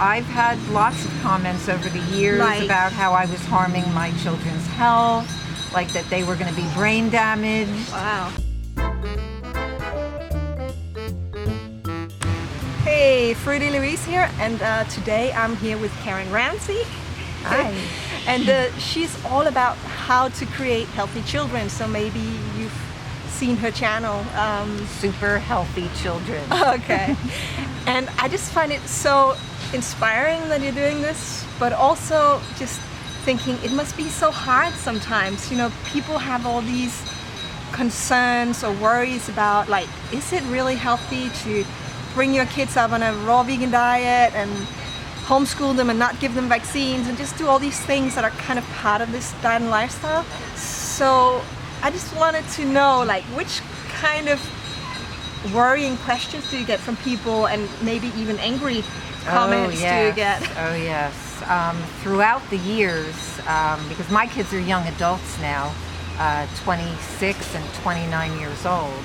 I've had lots of comments over the years about how I was harming my children's health, like that they were going to be brain damaged. Wow. Hey, Fruity Louise here, and today I'm here with Karen Ranzi. Hi. And she's all about how to create healthy children, so maybe you've seen her channel. Super healthy children. Okay. And I just find it so inspiring that you're doing this, but also just thinking it must be so hard sometimes. You know, people have all these concerns or worries about, like, is it really healthy to bring your kids up on a raw vegan diet and homeschool them and not give them vaccines and just do all these things that are kind of part of this diet and lifestyle? So I just wanted to know, like, which kind of worrying questions do you get from people, and maybe even angry comments do you get? Oh yes. Throughout the years, because my kids are young adults now, 26 and 29 years old.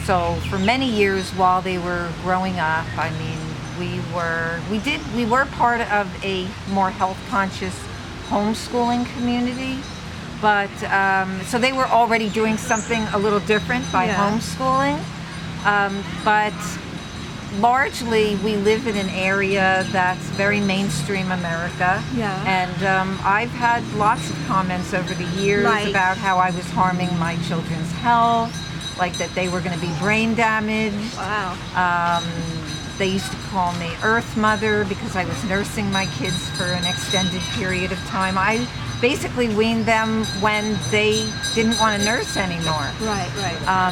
So for many years while they were growing up, I mean, we were part of a more health conscious homeschooling community, but so they were already doing something a little different by homeschooling, but largely we live in an area that's very mainstream America, and I've had lots of comments over the years about how I was harming my children's health, like that they were going to be brain damaged. Wow. They used to call me Earth Mother because I was nursing my kids for an extended period of time. I basically weaned them when they didn't want to nurse anymore. Right.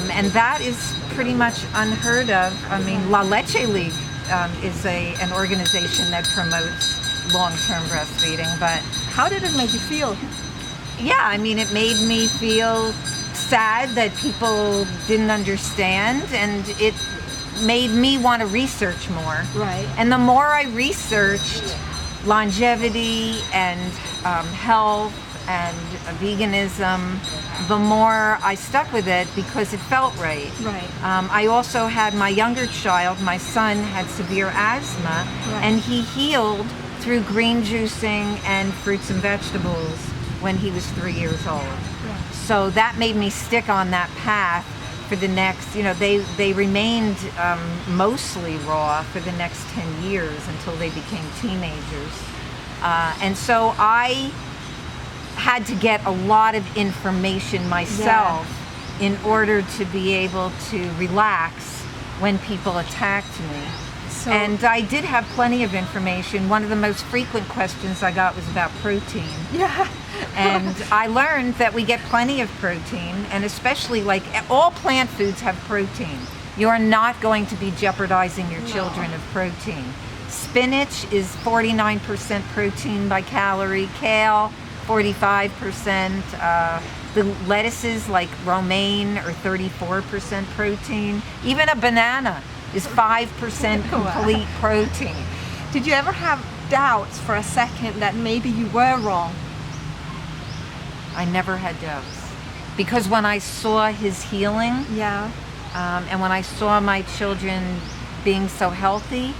And that is pretty much unheard of. I mean, La Leche League is an organization that promotes long-term breastfeeding, but... How did it make you feel? Yeah, I mean, it made me feel sad that people didn't understand, and it made me want to research more. Right. And the more I researched longevity and health and veganism, the more I stuck with it because it felt right. Right. I also had my younger child, my son, had severe asthma, and he healed through green juicing and fruits and vegetables when he was 3 years old. So that made me stick on that path for the next, you know, they remained mostly raw for the next 10 years until they became teenagers. And so I had to get a lot of information myself in order to be able to relax when people attacked me. And I did have plenty of information. One of the most frequent questions I got was about protein. Yeah. And I learned that we get plenty of protein, and especially, like, all plant foods have protein. You are not going to be jeopardizing your children of protein. Spinach is 49% protein by calorie, kale 45%, the lettuces like romaine are 34% protein. Even a banana is 5% complete protein. Did you ever have doubts for a second that maybe you were wrong? I never had doubts, because when I saw his healing, and when I saw my children being so healthy,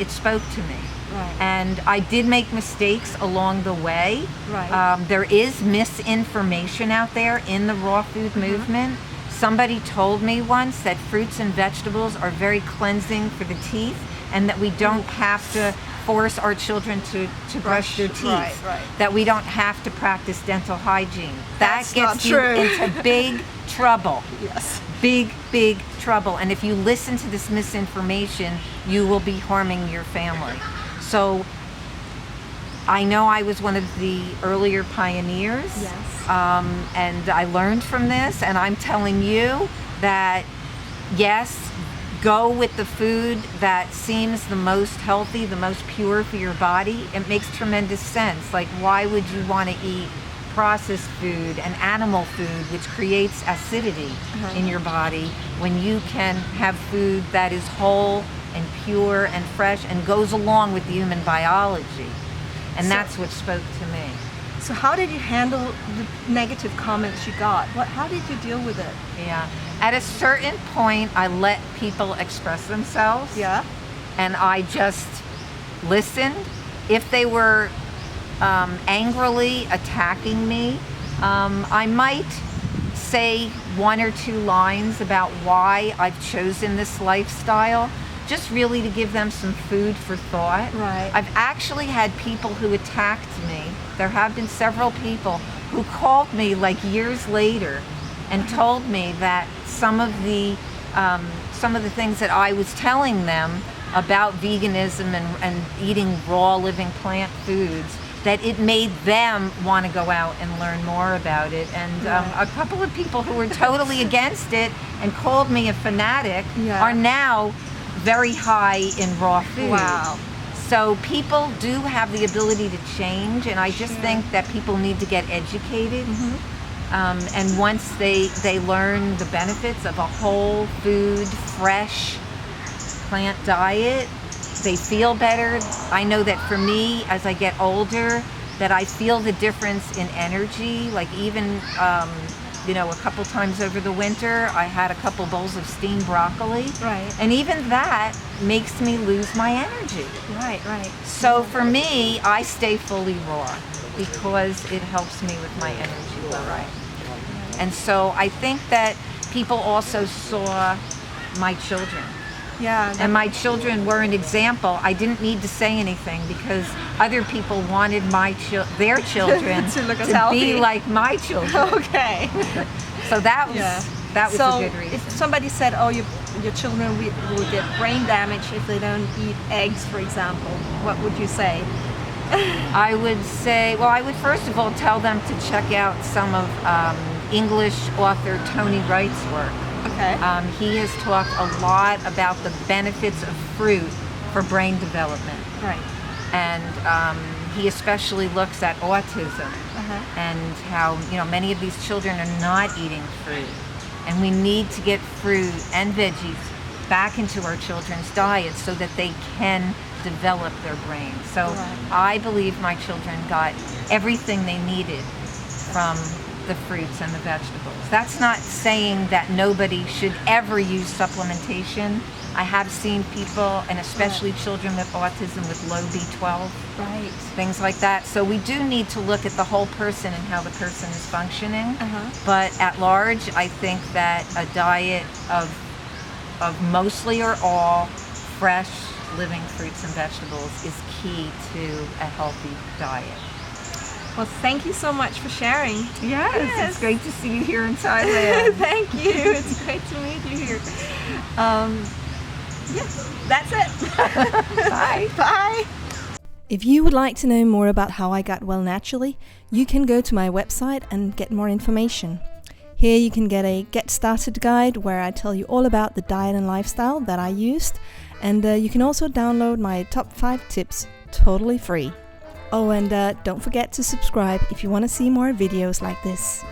it spoke to me. Right. And I did make mistakes along the way. Right. There is misinformation out there in the raw food movement. Somebody told me once that fruits and vegetables are very cleansing for the teeth, and that we don't have to force our children to brush their teeth. That we don't have to practice dental hygiene. That's that gets you into big trouble. Yes. Big trouble. And if you listen to this misinformation, you will be harming your family. So I know I was one of the earlier pioneers. Yes. And I learned from this, and I'm telling you that, yes, go with the food that seems the most healthy, the most pure for your body. It makes tremendous sense. Like, why would you want to eat processed food and animal food, which creates acidity in your body, when you can have food that is whole and pure and fresh and goes along with the human biology? And that's what spoke to me. So how did you handle the negative comments you got? How did you deal with it? Yeah. At a certain point, I let people express themselves. Yeah. And I just listened. If they were angrily attacking me, I might say 1 or 2 lines about why I've chosen this lifestyle, just really to give them some food for thought. Right. I've actually had people who attacked me. There have been several people who called me like years later and told me that some of the things that I was telling them about veganism and eating raw living plant foods, that it made them want to go out and learn more about it. And a couple of people who were totally against it and called me a fanatic are now very high in raw food. Wow. So people do have the ability to change, and I just think that people need to get educated. And once they learn the benefits of a whole food, fresh plant diet, they feel better. I know that for me, as I get older, that I feel the difference in energy. Like even, a couple times over the winter, I had a couple bowls of steamed broccoli. Right. And even that makes me lose my energy. Right. So for me, I stay fully raw because it helps me with my energy level. And so I think that people also saw my children. Yeah. And my children were an example. I didn't need to say anything because other people wanted their children to look as to healthy. be like my children. Okay. So that was So a good reason. if somebody said, "Oh, your children will get brain damage if they don't eat eggs," for example, what would you say? I would say, I would first of all tell them to check out some of English author Tony Wright's work. Okay. He has talked a lot about the benefits of fruit for brain development. Right. And he especially looks at autism and how many of these children are not eating fruit, and we need to get fruit and veggies back into our children's diets so that they can develop their brains. So I believe my children got everything they needed from the fruits and the vegetables. That's not saying that nobody should ever use supplementation. I have seen people, and especially children with autism, with low B12, things like that. So we do need to look at the whole person and how the person is functioning. But at large, I think that a diet of mostly or all fresh living fruits and vegetables is key to a healthy diet. Well, thank you so much for sharing. Yes. It's great to see you here in Thailand. Thank you. It's great to meet you here. That's it. Bye. Bye. If you would like to know more about how I got well naturally, you can go to my website and get more information. Here you can get a Get Started guide where I tell you all about the diet and lifestyle that I used, and you can also download my top 5 tips totally free. Oh, and don't forget to subscribe if you want to see more videos like this.